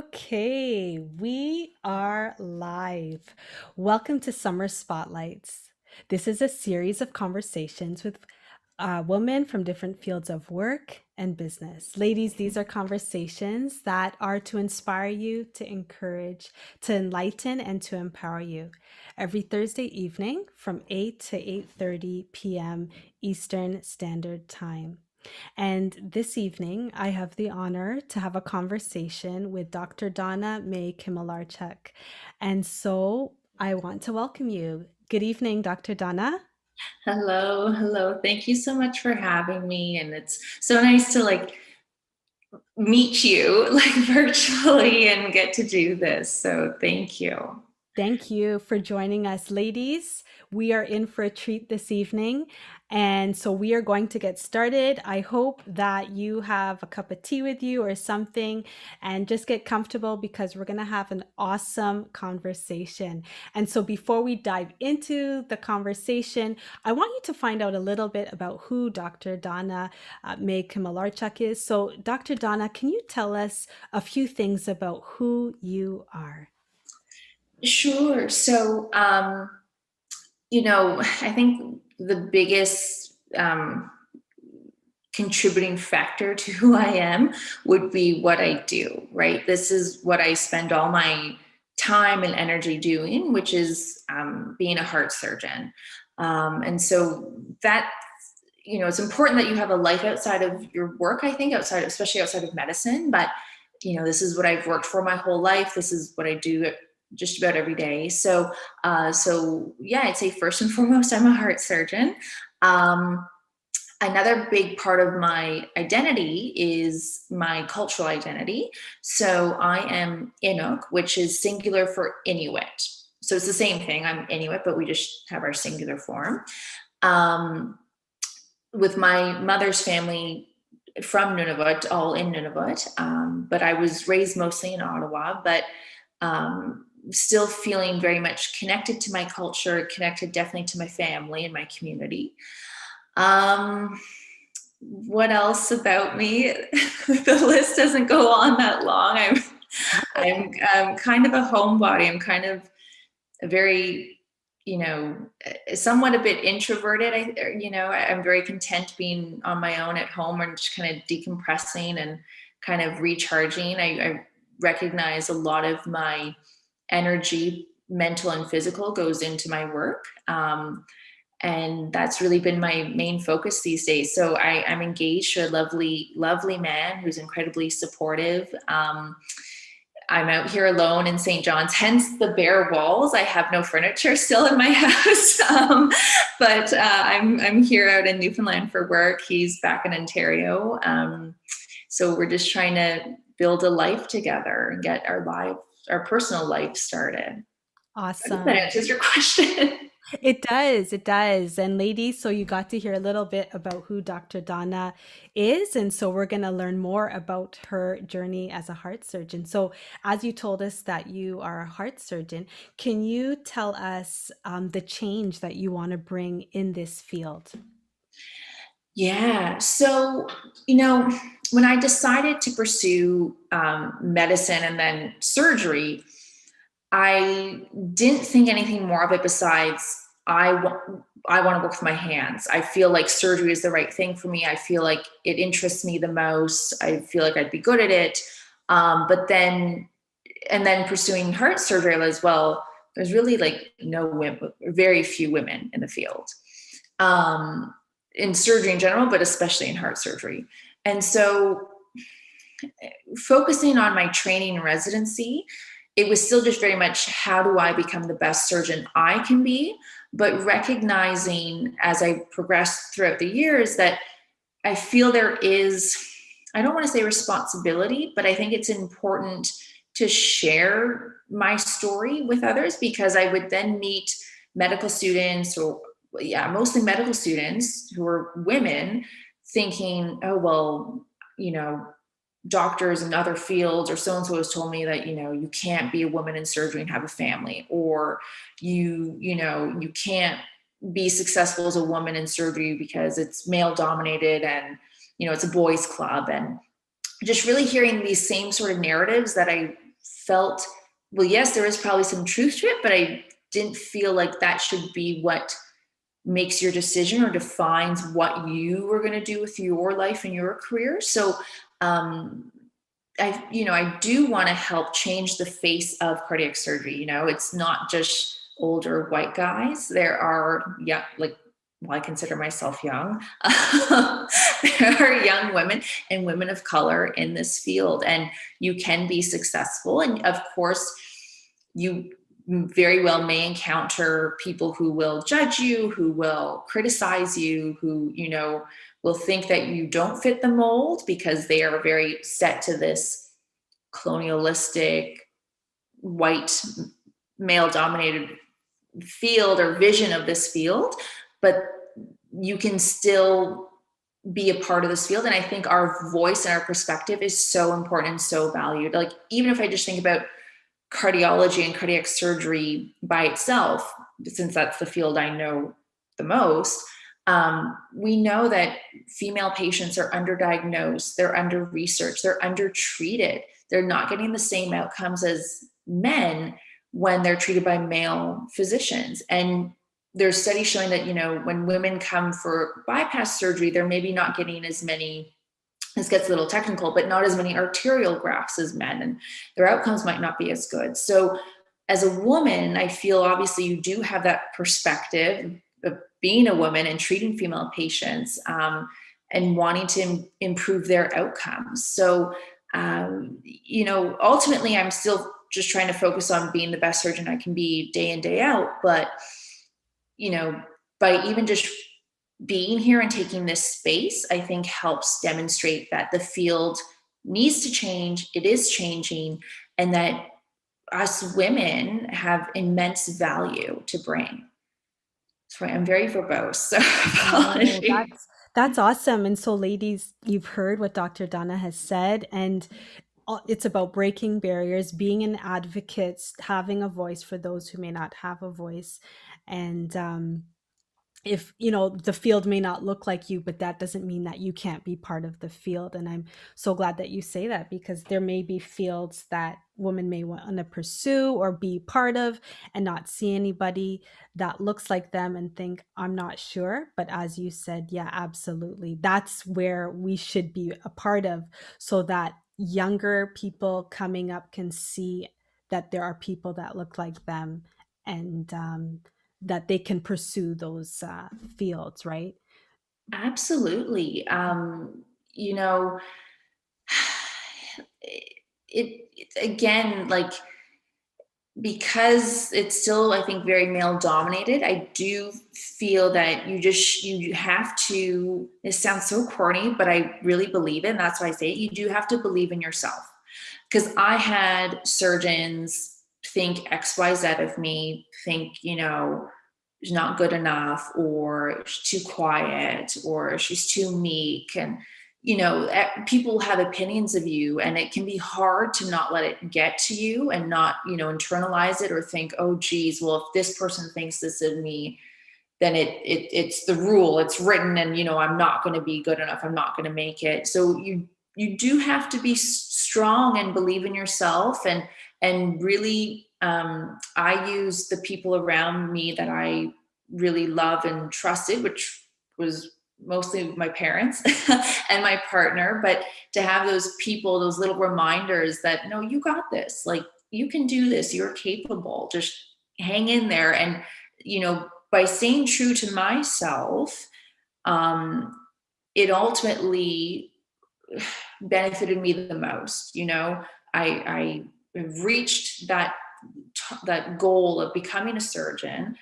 Okay, we are live. Welcome to Summer Spotlights. This is a series of conversations with women from different fields of work and business. Ladies, these are conversations that are to inspire you, to encourage, to enlighten, and to empower you. Every Thursday evening from 8 to 8:30 p.m. Eastern Standard Time. And this evening, I have the honor to have a conversation with Dr. Donna May Kimmaliardjuk. And so I want to welcome you. Good evening, Dr. Donna. Hello, hello. Thank you so much for having me. And it's so nice to meet you virtually and get to do this. So thank you. Thank you for joining us, ladies. We are in for a treat this evening. And so we are going to get started. I hope that you have a cup of tea with you or something and just get comfortable because we're going to have an awesome conversation. And so before we dive into the conversation, I want you to find out a little bit about who Dr. Donna May Kimmaliardjuk is. So, Dr. Donna, can you tell us a few things about who you are? Sure. I think the biggest contributing factor to who I am would be what I do, right? This is what I spend all my time and energy doing, which is being a heart surgeon. And so that it's important that you have a life outside of your work, I think, especially outside of medicine. But, this is what I've worked for my whole life. This is what I do just about every day. So yeah, I'd say first and foremost, I'm a heart surgeon. Um, Another big part of my identity is my cultural identity. So I am Inuk, which is singular for Inuit. So it's the same thing. I'm Inuit, but we just have our singular form. Um, with my mother's family from Nunavut, all in Nunavut, but I was raised mostly in Ottawa, but still feeling very much connected to my culture, connected definitely to my family and my community. Um, what else about me? The list doesn't go on that long. I'm kind of a homebody. I'm kind of a very, somewhat a bit introverted. I'm very content being on my own at home and just kind of decompressing and kind of recharging. I recognize a lot of my energy, mental and physical, goes into my work. And that's really been my main focus these days. So I'm engaged to a lovely, lovely man who's incredibly supportive. I'm out here alone in St. John's, hence the bare walls. I have no furniture still in my house, but I'm here out in Newfoundland for work. He's back in Ontario, so we're just trying to build a life together and get our personal life started. I hope that Awesome. answers your question. It does. It does. And ladies, so you got to hear a little bit about who Dr. Donna is. And so we're going to learn more about her journey as a heart surgeon. So, as you told us that you are a heart surgeon, can you tell us the change that you want to bring in this field? Yeah. So, you know, when I decided to pursue medicine and then surgery, I didn't think anything more of it besides I want to work with my hands. I feel like surgery is the right thing for me. I feel like it interests me the most. I feel like I'd be good at it. But then, and then pursuing heart surgery as well, there's really like no women, very few women in the field. Um, in surgery in general, but especially in heart surgery. And so focusing on my training and residency, it was still just very much how do I become the best surgeon I can be, but recognizing as I progressed throughout the years that I feel there is, I don't want to say responsibility, but I think it's important to share my story with others because I would then meet medical students or, yeah, mostly medical students who are women thinking, oh, well, you know, doctors in other fields or so and so has told me that you can't be a woman in surgery and have a family, or you can't be successful as a woman in surgery because it's male dominated and it's a boys club. And just really hearing these same sort of narratives that I felt, well, yes, there is probably some truth to it, but I didn't feel like that should be what makes your decision or defines what you are going to do with your life and your career. So um, I do want to help change the face of cardiac surgery. It's not just older white guys. There are, yeah, like, well, I consider myself young. There are young women and women of color in this field, and you can be successful. And of course, you very well may encounter people who will judge you, who will criticize you, who, will think that you don't fit the mold because they are very set to this colonialistic, white, male dominated field or vision of this field. But you can still be a part of this field. And I think our voice and our perspective is so important and so valued. Like, even if I just think about cardiology and cardiac surgery by itself, since that's the field I know the most, we know that female patients are underdiagnosed, they're under research, they're undertreated. They're not getting the same outcomes as men when they're treated by male physicians. And there's studies showing that, when women come for bypass surgery, they're maybe not getting as many, this gets a little technical, but not as many arterial grafts as men, and their outcomes might not be as good. So as a woman, I feel obviously you do have that perspective of being a woman and treating female patients, and wanting to improve their outcomes. So, ultimately, I'm still just trying to focus on being the best surgeon I can be day in, day out. But, by even just being here and taking this space, I think helps demonstrate that the field needs to change. It is changing, and that us women have immense value to bring. Sorry, I'm very verbose. So No, apologies. that's awesome. And so, ladies, you've heard what Dr. Donna has said, and it's about breaking barriers, being an advocate, having a voice for those who may not have a voice. And if the field may not look like you, but that doesn't mean that you can't be part of the field. And I'm so glad that you say that, because there may be fields that women may want to pursue or be part of and not see anybody that looks like them and think, I'm not sure. But as you said, yeah, absolutely, that's where we should be a part of, so that younger people coming up can see that there are people that look like them, and that they can pursue those fields, right? Absolutely. You know, again, like, because it's still, I think, very male dominated, I do feel that you have to, this sounds so corny, but I really believe it. And that's why I say it, you do have to believe in yourself. Because I had surgeons think XYZ of me, think, she's not good enough, or she's too quiet, or she's too meek. And, people have opinions of you, and it can be hard to not let it get to you and not, internalize it or think, oh, geez, well, if this person thinks this of me, then it's the rule, it's written, and, I'm not going to be good enough. I'm not going to make it. So you do have to be strong and believe in yourself, and really, I use the people around me that I really love and trusted, which was mostly my parents and my partner. But to have those people, those little reminders that, no, you got this, like, you can do this, you're capable, just hang in there. And, by staying true to myself, it ultimately benefited me the most. I reached that goal of becoming a surgeon.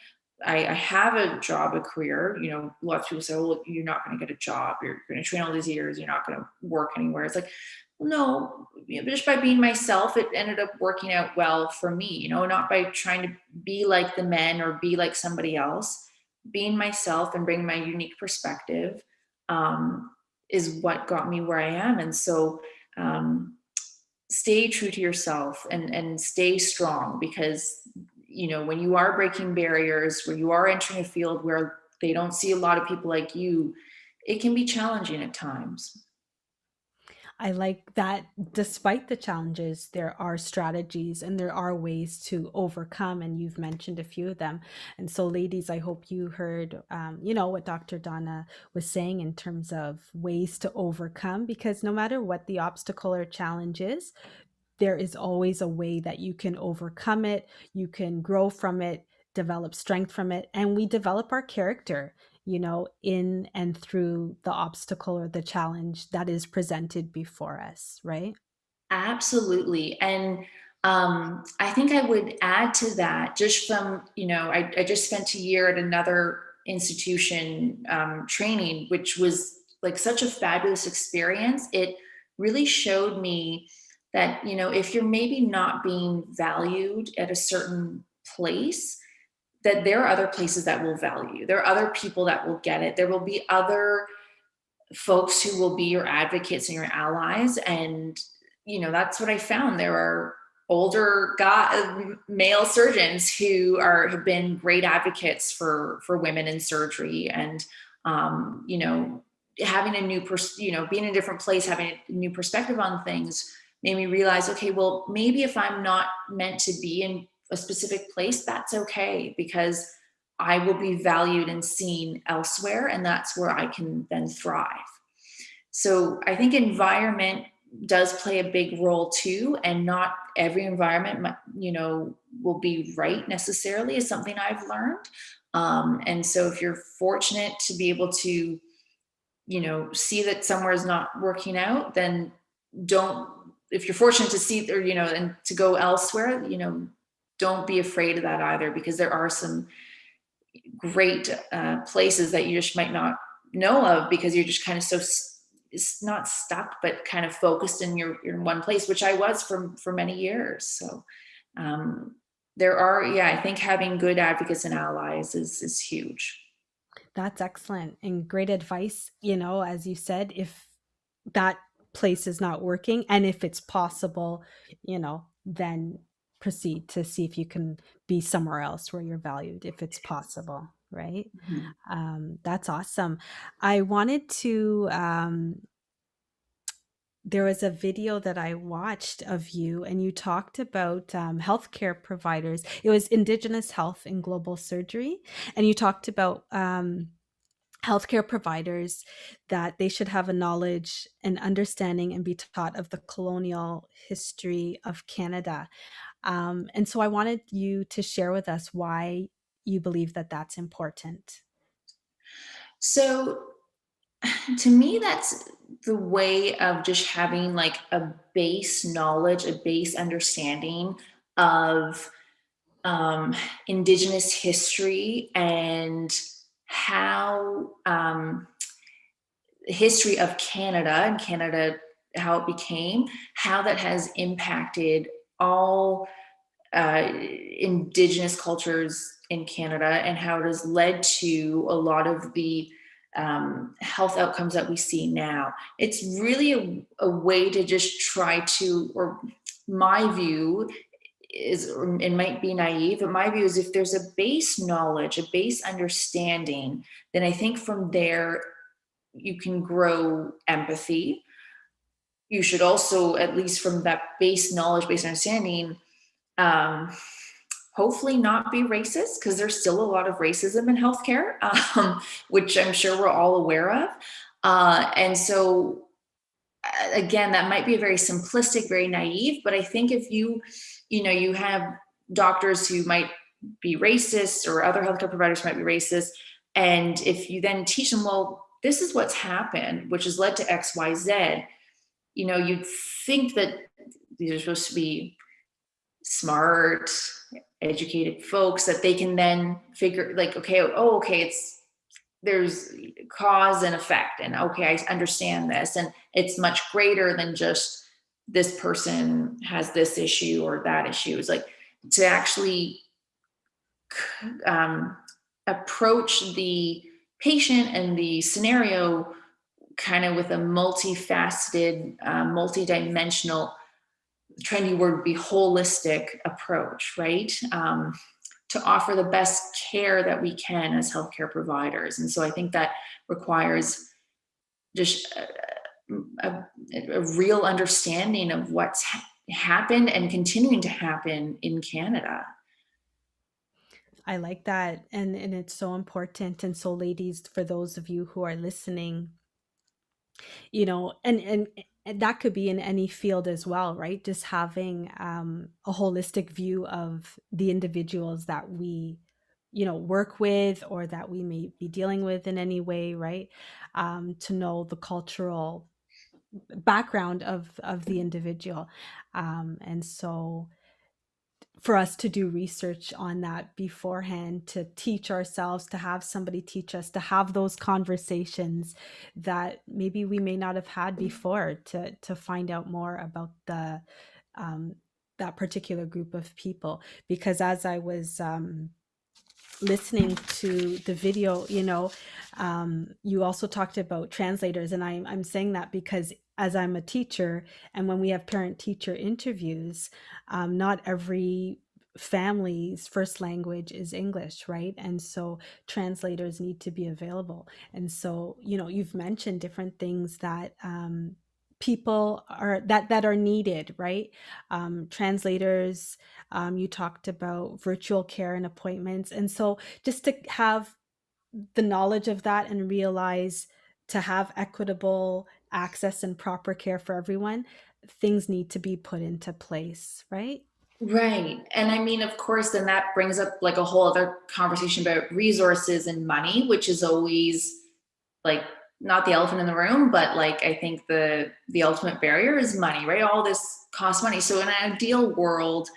I have a job, a career. Lots of people say, "Well, you're not going to get a job. You're going to train all these years. You're not going to work anywhere." It's like, well, no, just by being myself, it ended up working out well for me. Not by trying to be like the men or be like somebody else. Being myself and bringing my unique perspective is what got me where I am. And so, stay true to yourself, and stay strong, because when you are breaking barriers, when you are entering a field where they don't see a lot of people like you, it can be challenging at times. I like that despite the challenges, there are strategies and there are ways to overcome, and you've mentioned a few of them. And so, ladies, I hope you heard, what Dr. Donna was saying in terms of ways to overcome, because no matter what the obstacle or challenge is, there is always a way that you can overcome it, you can grow from it, develop strength from it, and we develop our character, in and through the obstacle or the challenge that is presented before us, right? Absolutely. And I think I would add to that just from, I just spent a year at another institution training, which was like such a fabulous experience. It really showed me that, if you're maybe not being valued at a certain place, that there are other places that will value you. There are other people that will get it. There will be other folks who will be your advocates and your allies. And that's what I found. There are older male surgeons who have been great advocates for women in surgery. And having a new being in a different place, having a new perspective on things made me realize, okay, well, maybe if I'm not meant to be in a specific place, that's okay, because I will be valued and seen elsewhere, and that's where I can then thrive. So I think environment does play a big role too, and not every environment, will be right necessarily, is something I've learned. And so if you're fortunate to be able to, see that somewhere is not working out, then don't. If you're fortunate to see, or and to go elsewhere, don't be afraid of that either, because there are some great places that you just might not know of, because you're just kind of so it's not stuck, but kind of focused in your in one place, which I was for many years. So there are, yeah, I think having good advocates and allies is huge. That's excellent and great advice. As you said, if that place is not working and if it's possible, then proceed to see if you can be somewhere else where you're valued, if it's possible, right? Mhm. That's awesome. I wanted to, there was a video that I watched of you, and you talked about healthcare providers. It was Indigenous Health in Global Surgery. And you talked about healthcare providers, that they should have a knowledge and understanding and be taught of the colonial history of Canada. And so I wanted you to share with us why you believe that that's important. So to me, that's the way of just having like a base knowledge, a base understanding of um, Indigenous history, and how history of Canada, and Canada, how it became, how that has impacted all Indigenous cultures in Canada, and how it has led to a lot of the health outcomes that we see now. It's really a way to just try to, or my view is, it might be naive, but my view is, if there's a base knowledge, a base understanding, then I think from there you can grow empathy. You should also, at least from that base knowledge, base understanding, um, hopefully not be racist, because there's still a lot of racism in healthcare, which I'm sure we're all aware of. And so, again, that might be a very simplistic, very naive, but I think if you have doctors who might be racist, or other healthcare providers might be racist, and if you then teach them, well, this is what's happened, which has led to X, Y, Z, you'd think that these are supposed to be smart, educated folks, that they can then figure, like, okay, oh, okay, there's cause and effect, and okay, I understand this, and it's much greater than just this person has this issue or that issue. It's like, to actually um, approach the patient and the scenario kind of with a multifaceted, multidimensional, trendy word would be holistic approach, right? To offer the best care that we can as healthcare providers. And so I think that requires just a real understanding of what's happened and continuing to happen in Canada. I like that. And it's so important. And so ladies, for those of you who are listening, and that could be in any field as well, right? Just having a holistic view of the individuals that we work with or that we may be dealing with in any way, right? To know the cultural background of the individual. And so for us to do research on that beforehand, to teach ourselves, to have somebody teach us, to have those conversations that maybe we may not have had before, to find out more about the that particular group of people. Because as I was listening to the video, you also talked about translators, and I'm saying that because as I'm a teacher, and when we have parent-teacher interviews, not every family's first language is English, right? And so translators need to be available. And so, you've mentioned different things that people are that are needed, right? Translators, you talked about virtual care and appointments. And so just to have the knowledge of that and realize to have equitable access and proper care for everyone, things need to be put into place, right? Right. And I mean, of course, then that brings up like a whole other conversation about resources and money, which is always like not the elephant in the room, but like I think the ultimate barrier is money, right? All this costs money. So in an ideal world,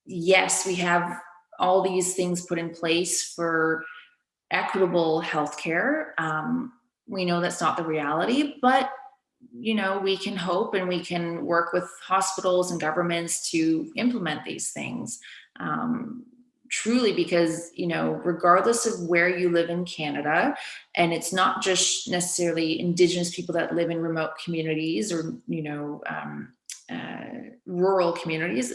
yes, we have all these things put in place for equitable healthcare. We know that's not the reality, but we can hope and we can work with hospitals and governments to implement these things. Um, Truly, because regardless of where you live in Canada, and it's not just necessarily Indigenous people that live in remote communities or rural communities,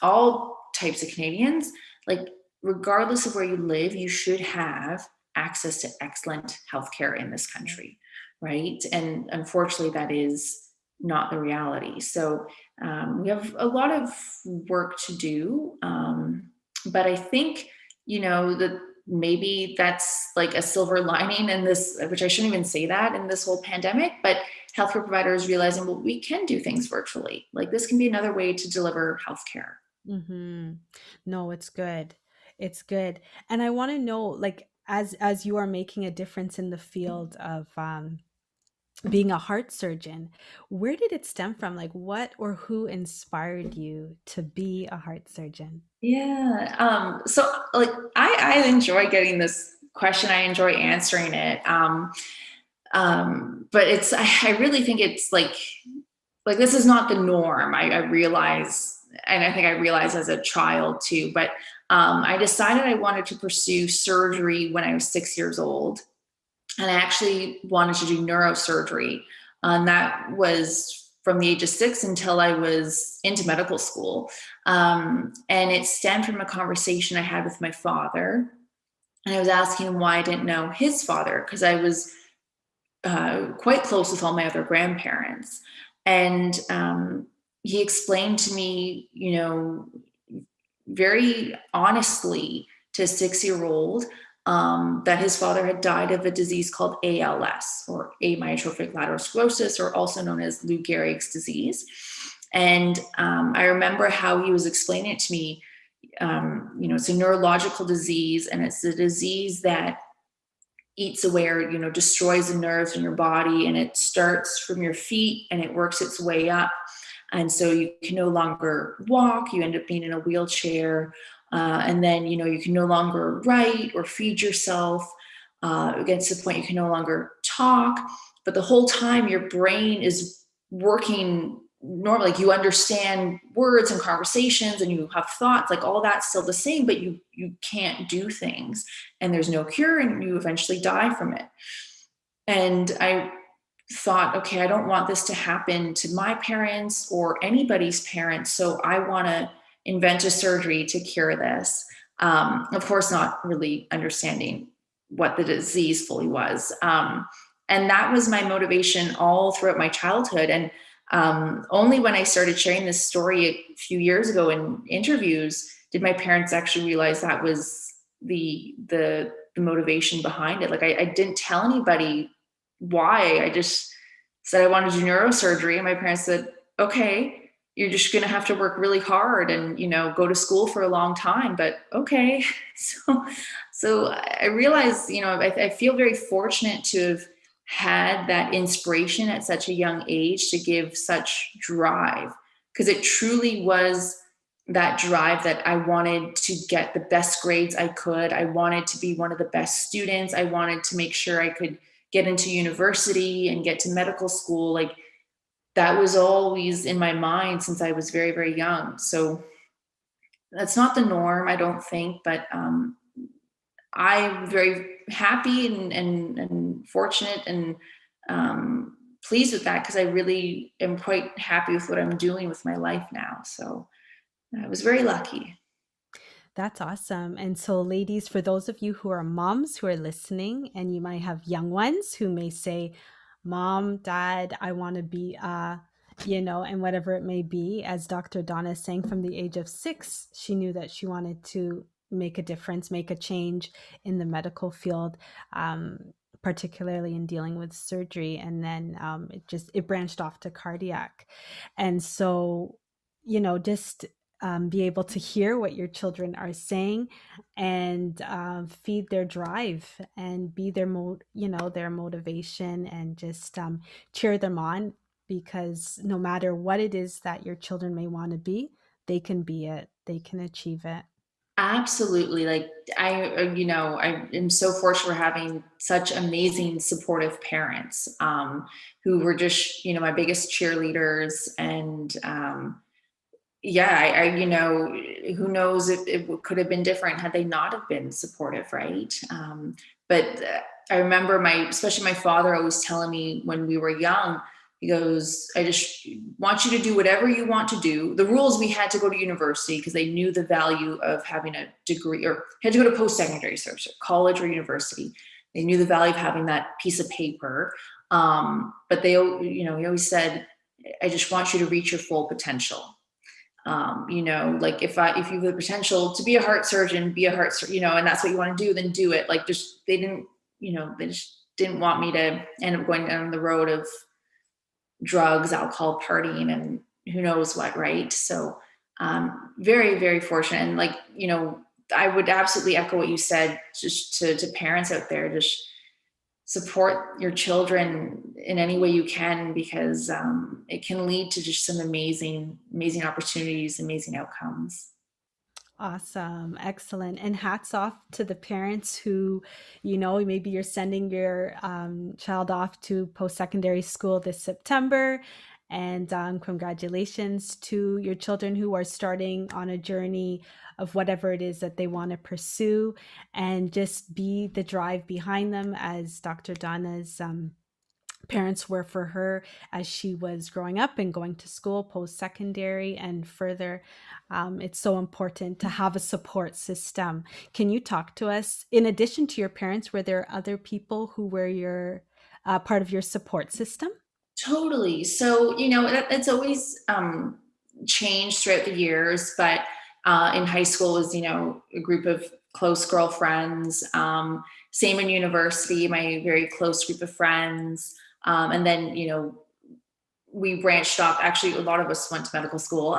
all types of Canadians, like regardless of where you live, you should have access to excellent healthcare in this Yeah. country, right? And unfortunately, that is not the reality. So we have a lot of work to do. But I think, that maybe that's like a silver lining in this, which I shouldn't even say that in this whole pandemic, but healthcare providers realizing, well, we can do things virtually. Like this can be another way to deliver healthcare. Mm-hmm. No, it's good. It's good. And I want to know, like, as you are making a difference in the field of being a heart surgeon, where did it stem from? Like, what or who inspired you to be a heart surgeon? Yeah. So like I enjoy getting this question. I enjoy answering it. But I really think it's like this is not the norm. I realize, and I think I realized as a child too, but I decided I wanted to pursue surgery when I was 6 years old. And I actually wanted to do neurosurgery. And that was from the age of 6 until I was into medical school. And it stemmed from a conversation I had with my father. And I was asking him why I didn't know his father, because I was quite close with all my other grandparents. And he explained to me, very honestly to a 6 year old, that his father had died of a disease called ALS, or amyotrophic lateral sclerosis, or also known as Lou Gehrig's disease. And I remember how he was explaining it to me. It's a neurological disease, and it's a disease that eats away or destroys the nerves in your body, and it starts from your feet and it works its way up, and so you can no longer walk, you end up being in a wheelchair, and then you can no longer write or feed yourself, against the point you can no longer talk, but the whole time your brain is working normally, like you understand words and conversations and you have thoughts, like all that's still the same, but you can't do things, and there's no cure, and you eventually die from it. And I thought, okay, I don't want this to happen to my parents or anybody's parents, so I want to invent a surgery to cure this. Of course, not really understanding what the disease fully was. And that was my motivation all throughout my childhood. And only when I started sharing this story a few years ago in interviews did my parents actually realize that was the motivation behind it. Like I didn't tell anybody why. I just said I wanted to do neurosurgery, and my parents said, "Okay, you're just going to have to work really hard and go to school for a long time." But okay, so I realized, I feel very fortunate to have had that inspiration at such a young age to give such drive, because it truly was that drive that I wanted to get the best grades I could. I wanted to be one of the best students. I wanted to make sure I could get into university and get to medical school. Like that was always in my mind since I was very, very young. So that's not the norm, I don't think, but I'm very happy and fortunate and pleased with that, because I really am quite happy with what I'm doing with my life now. So I was very lucky. That's awesome. And so, ladies, for those of you who are moms who are listening, and you might have young ones who may say, Mom, Dad, I want to be, and whatever it may be, as Dr. Donna is saying, from the age of 6, she knew that she wanted to make a difference, make a change in the medical field, particularly in dealing with surgery. And then it branched off to cardiac. And so, just be able to hear what your children are saying and feed their drive and be their motivation, and just cheer them on, because no matter what it is that your children may want to be, they can be it, they can achieve it. Absolutely. Like I am so fortunate for having such amazing, supportive parents, who were just, my biggest cheerleaders. And yeah, who knows if it could have been different had they not have been supportive, right? But I remember especially my father always telling me when we were young, he goes, I just want you to do whatever you want to do. The rules, we had to go to university because they knew the value of having a degree, or had to go to post-secondary service, college or university. They knew the value of having that piece of paper. But he always said, I just want you to reach your full potential. Like if you have the potential to be a heart surgeon, be a heart surgeon, and that's what you want to do, then do it. Like they just didn't want me to end up going down the road of drugs, alcohol, partying, and who knows what, right? So very, very fortunate. And I would absolutely echo what you said, just to parents out there, just support your children in any way you can, because it can lead to just some amazing, amazing opportunities, amazing outcomes. Awesome. Excellent. And hats off to the parents who, maybe you're sending your child off to post-secondary school this September. And congratulations to your children who are starting on a journey of whatever it is that they want to pursue, and just be the drive behind them, as Dr. Donna's parents were for her as she was growing up and going to school post-secondary and further. It's so important to have a support system. Can you talk to us, in addition to your parents, were there other people who were your part of your support system? Totally. So, it's always changed throughout the years, but in high school was, a group of close girlfriends. Same in university, my very close group of friends. And then, we branched off. Actually, a lot of us went to medical school,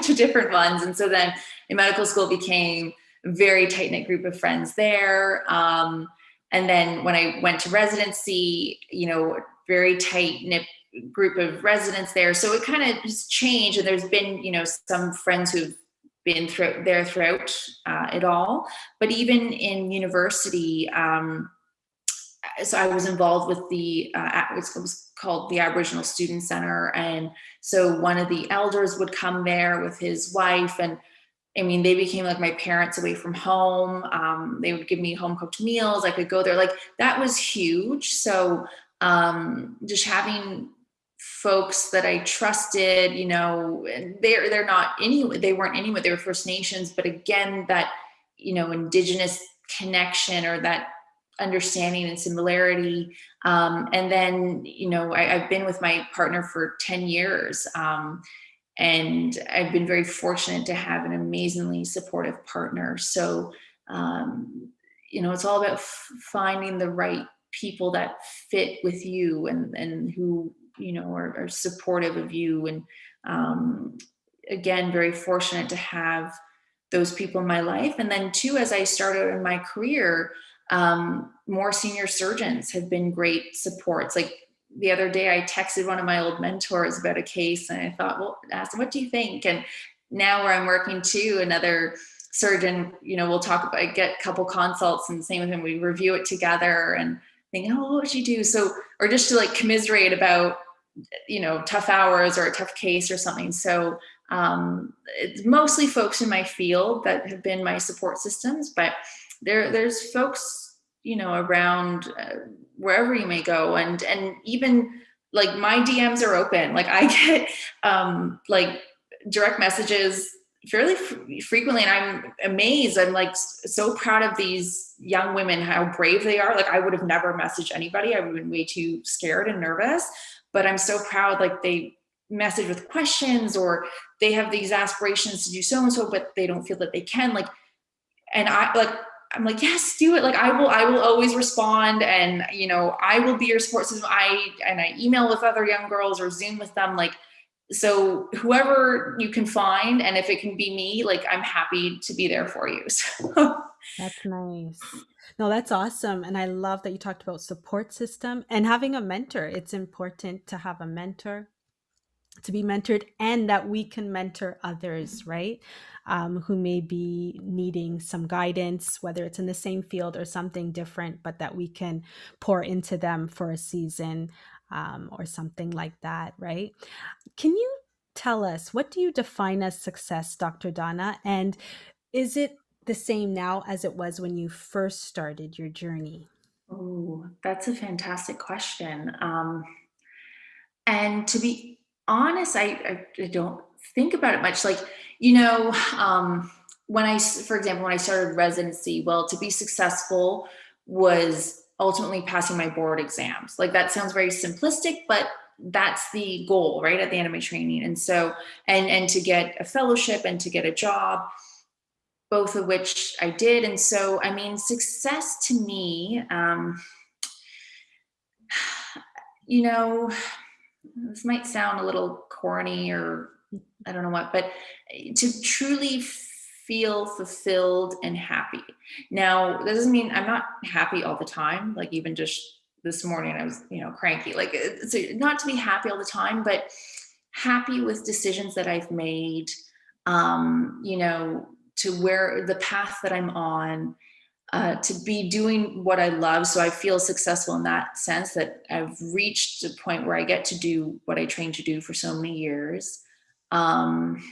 to different ones. And so then in medical school became a very tight knit group of friends there. And then when I went to residency, very tight knit group of residents there. So it kind of just changed. And there's been, some friends who've been throughout it all. But even in university, so I was involved with it was called the Aboriginal Student Center. And so one of the elders would come there with his wife, and I mean, they became like my parents away from home. They would give me home cooked meals. I could go there. Like that was huge. So just having folks that I trusted, and they're not Inuit, they weren't Inuit, they were First Nations, but again, that, Indigenous connection, or that understanding and similarity. And then, I've been with my partner for 10 years. And I've been very fortunate to have an amazingly supportive partner. So, it's all about finding the right people that fit with you, and who, are supportive of you. And again, very fortunate to have those people in my life. And then too, as I started in my career, more senior surgeons have been great supports. Like the other day, I texted one of my old mentors about a case, and I thought, well, ask him, what do you think? And now where I'm working too, another surgeon, we'll talk about, get a couple consults, and same with him, we review it together and think, oh, what would you do? So, or just to like commiserate about, tough hours or a tough case or something. So it's mostly folks in my field that have been my support systems, but there's folks, around wherever you may go. And even like my DMs are open. Like I get like direct messages fairly frequently, and I'm amazed. I'm like so proud of these young women, how brave they are. Like I would have never messaged anybody. I would have been way too scared and nervous, but I'm so proud. Like they message with questions, or they have these aspirations to do so and so, but they don't feel that they can. Like, and I'm like, yes, do it. Like I will always respond, and I will be your support system. I email with other young girls or Zoom with them. Like, so whoever you can find, and if it can be me, like I'm happy to be there for you. So. That's nice. No, that's awesome. And I love that you talked about support system and having a mentor. It's important to have a mentor, to be mentored, and that we can mentor others, right? Who may be needing some guidance, whether it's in the same field or something different, but that we can pour into them for a season, or something like that, right? Can you tell us, what do you define as success, Dr. Donna? And is it the same now as it was when you first started your journey? Oh, that's a fantastic question. And to be honest, I don't think about it much. Like, for example, when I started residency, well, to be successful was ultimately passing my board exams. Like that sounds very simplistic, but that's the goal, right? At the end of my training. And so, and to get a fellowship and to get a job, both of which I did. And so, I mean, success to me, you know, this might sound a little corny or I don't know what, but to truly feel fulfilled and happy. Now, that doesn't mean I'm not happy all the time. Like even just this morning, I was, cranky. Like it's not to be happy all the time, but happy with decisions that I've made, to where the path that I'm on, to be doing what I love. So I feel successful in that sense, that I've reached a point where I get to do what I trained to do for so many years. Um,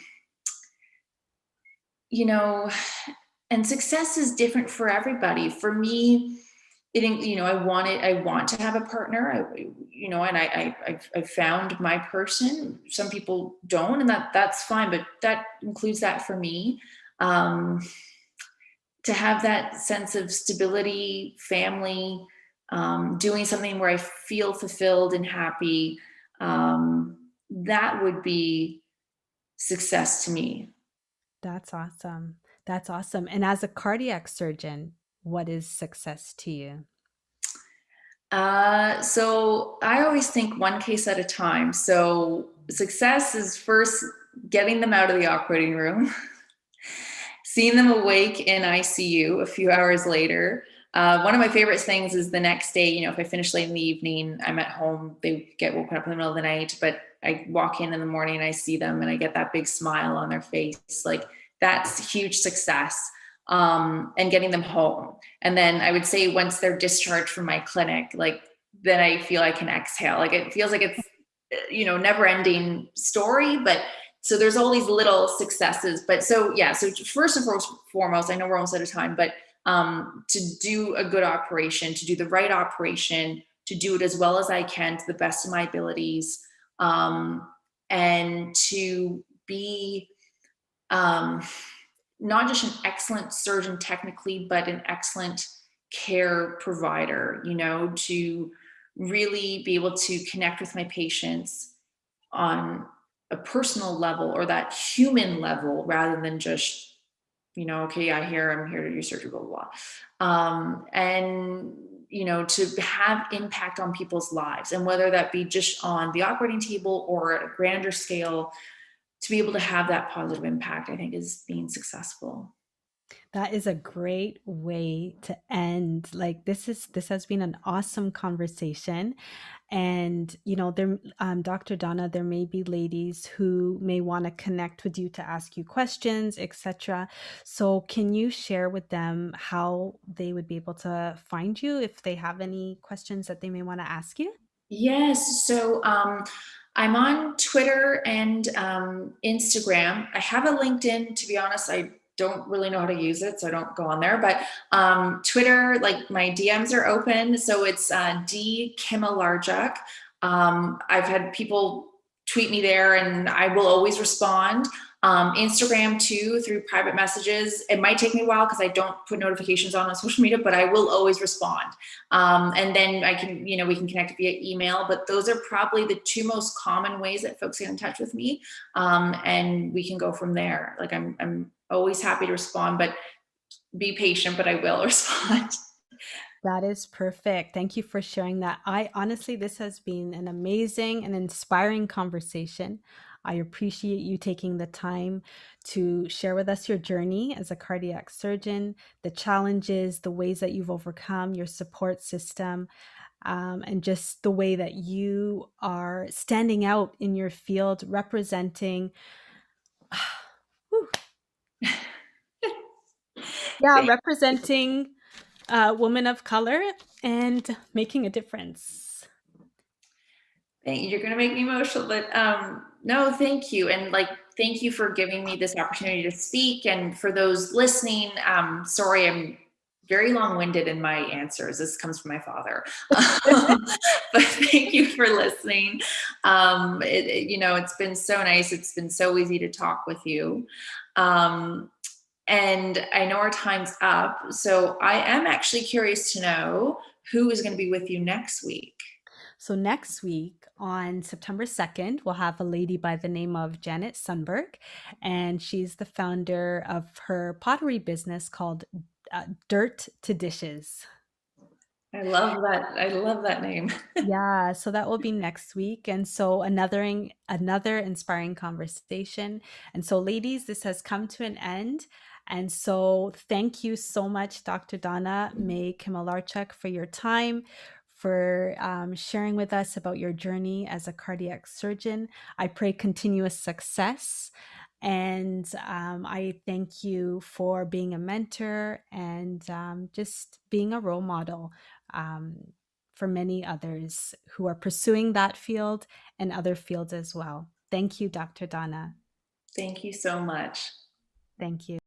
and success is different for everybody. For me, I want to have a partner, and I've found my person. Some people don't, and that's fine, but that includes that for me. To have that sense of stability, family, doing something where I feel fulfilled and happy, that would be success to me. That's awesome. That's awesome. And as a cardiac surgeon, what is success to you? So I always think one case at a time. So success is first getting them out of the operating room, seeing them awake in ICU a few hours later. One of my favorite things is the next day, if I finish late in the evening, I'm at home, they get woken up in the middle of the night, but I walk in the morning and I see them and I get that big smile on their face. Like that's huge success. And getting them home. And then I would say once they're discharged from my clinic, like then I feel I can exhale. Like it feels like it's, never ending story, but so there's all these little successes. But so, yeah, so first and foremost, I know we're almost out of time, but to do a good operation, to do the right operation, to do it as well as I can to the best of my abilities, and to be, not just an excellent surgeon technically, but an excellent care provider, to really be able to connect with my patients on a personal level or that human level rather than just, okay, I'm here to do surgery, blah, blah, blah. And, to have impact on people's lives. And whether that be just on the operating table or at a grander scale, to be able to have that positive impact, I think is being successful. That is a great way to end. Like this has been an awesome conversation. And there, Dr. Donna, there may be ladies who may want to connect with you to ask you questions, etc. So can you share with them how they would be able to find you if they have any questions that they may want to ask you? Yes. So I'm on Twitter and Instagram. I have a LinkedIn. To be honest, I don't really know how to use it, so I don't go on there. But Twitter, like my DMs are open. So it's D Kimmaliardjuk. I've had people tweet me there, and I will always respond. Instagram too, through private messages. It might take me a while because I don't put notifications on social media, but I will always respond. And then we can connect via email, but those are probably the two most common ways that folks get in touch with me. And we can go from there. Like I'm always happy to respond, but be patient, but I will respond. That is perfect. Thank you for sharing that. I honestly, this has been an amazing and inspiring conversation. I appreciate you taking the time to share with us your journey as a cardiac surgeon, the challenges, the ways that you've overcome, your support system, and just the way that you are standing out in your field, representing, whew, yeah, Thank representing women of color and making a difference. Thank you. You're going to make me emotional, but no, thank you. And like, thank you for giving me this opportunity to speak. And for those listening, sorry, I'm very long-winded in my answers. This comes from my father. But thank you for listening. It's been so nice. It's been so easy to talk with you. Um, and I know our time's up. So I am actually curious to know who is going to be with you next week. So next week on September 2nd, we'll have a lady by the name of Janet Sundberg, and she's the founder of her pottery business called Dirt to Dishes. I love that. I love that name. Yeah, so that will be next week. And so another inspiring conversation. And so ladies, this has come to an end. And so thank you so much, Dr. Donna May Kimmaliardjuk, for your time, for sharing with us about your journey as a cardiac surgeon. I pray continuous success. And I thank you for being a mentor and just being a role model. For many others who are pursuing that field and other fields as well. Thank you, Dr. Donna. Thank you so much. Thank you.